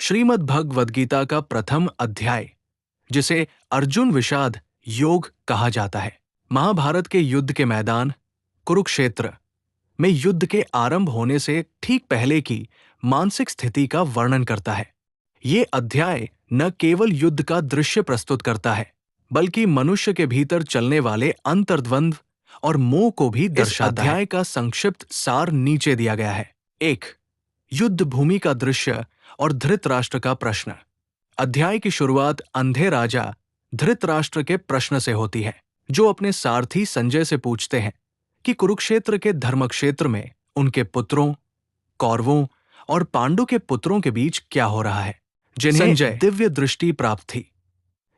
श्रीमद् भगवद गीता का प्रथम अध्याय, जिसे अर्जुन विषाद योग कहा जाता है, महाभारत के युद्ध के मैदान कुरुक्षेत्र में युद्ध के आरंभ होने से ठीक पहले की मानसिक स्थिति का वर्णन करता है। ये अध्याय न केवल युद्ध का दृश्य प्रस्तुत करता है, बल्कि मनुष्य के भीतर चलने वाले अंतर्द्वंद्व और मोह को भी दर्शाता है। अध्याय का संक्षिप्त सार नीचे दिया गया है। 1. युद्ध भूमि का दृश्य और धृतराष्ट्र का प्रश्न। अध्याय की शुरुआत अंधे राजा धृतराष्ट्र के प्रश्न से होती है, जो अपने सारथी संजय से पूछते हैं कि कुरुक्षेत्र के धर्मक्षेत्र में उनके पुत्रों, कौरवों और पांडु के पुत्रों के बीच क्या हो रहा है, जिन्हें संजय दिव्य दृष्टि प्राप्त थी।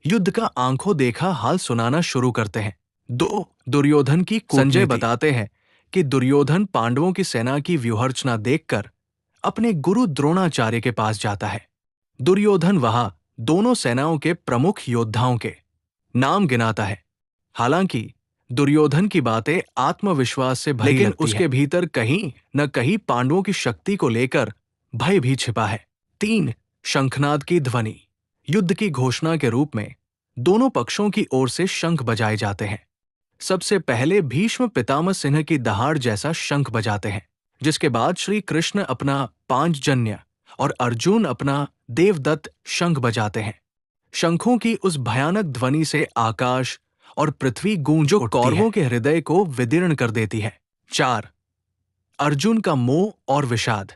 युद्ध का आंखों देखा हाल सुनाना शुरू करते हैं। 2. दुर्योधन की कूटनीति। संजय बताते हैं कि दुर्योधन पांडवों की सेना की व्यूहरचना देखकर अपने गुरु द्रोणाचार्य के पास जाता है। दुर्योधन वहां दोनों सेनाओं के प्रमुख योद्धाओं के नाम गिनाता है। हालांकि दुर्योधन की बातें आत्मविश्वास से भरी लगती है, लेकिन उसके भीतर कहीं न कहीं पांडवों की शक्ति को लेकर भय भी छिपा है। 3. शंखनाद की ध्वनि। युद्ध की घोषणा के रूप में दोनों पक्षों की ओर से शंख बजाए जाते हैं। सबसे पहले भीष्म पितामह सिंह की दहाड़ जैसा शंख बजाते हैं, जिसके बाद श्री कृष्ण अपना पांचजन्य और अर्जुन अपना देवदत्त शंख बजाते हैं। शंखों की उस भयानक ध्वनि से आकाश और पृथ्वी गूंज उठती है, कौरवों के हृदय को विदीर्ण कर देती है। 4. अर्जुन का मोह और विषाद।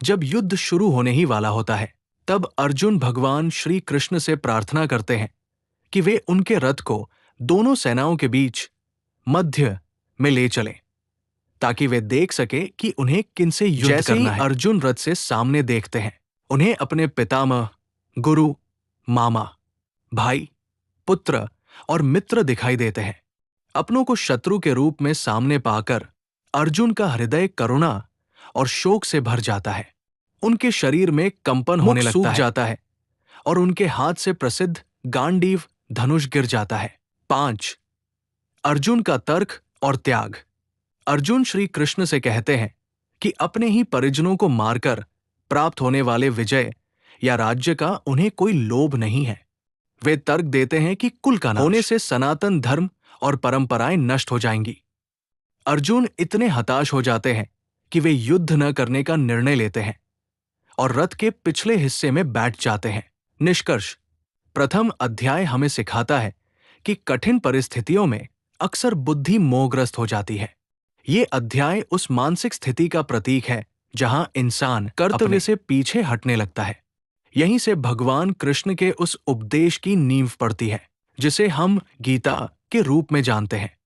जब युद्ध शुरू होने ही वाला होता है, तब अर्जुन भगवान श्री कृष्ण से प्रार्थना करते हैं कि वे उनके रथ को दोनों सेनाओं के बीच मध्य में ले चलें, ताकि वे देख सके कि उन्हें किनसे युद्ध करना है। अर्जुन रथ से सामने देखते हैं, उन्हें अपने पितामह, गुरु, मामा, भाई, पुत्र और मित्र दिखाई देते हैं। अपनों को शत्रु के रूप में सामने पाकर अर्जुन का हृदय करुणा और शोक से भर जाता है। उनके शरीर में कंपन होने लगता है, जाता है और उनके हाथ से प्रसिद्ध गांडीव धनुष गिर जाता है। 5. अर्जुन का तर्क और त्याग। अर्जुन श्री कृष्ण से कहते हैं कि अपने ही परिजनों को मारकर प्राप्त होने वाले विजय या राज्य का उन्हें कोई लोभ नहीं है। वे तर्क देते हैं कि कुल का नाश होने से सनातन धर्म और परंपराएं नष्ट हो जाएंगी। अर्जुन इतने हताश हो जाते हैं कि वे युद्ध न करने का निर्णय लेते हैं और रथ के पिछले हिस्से में बैठ जाते हैं। निष्कर्ष: प्रथम अध्याय हमें सिखाता है कि कठिन परिस्थितियों में अक्सर बुद्धि मोहग्रस्त हो जाती है। ये अध्याय उस मानसिक स्थिति का प्रतीक है जहां इंसान कर्तव्य से पीछे हटने लगता है। यहीं से भगवान कृष्ण के उस उपदेश की नींव पड़ती है, जिसे हम गीता के रूप में जानते हैं।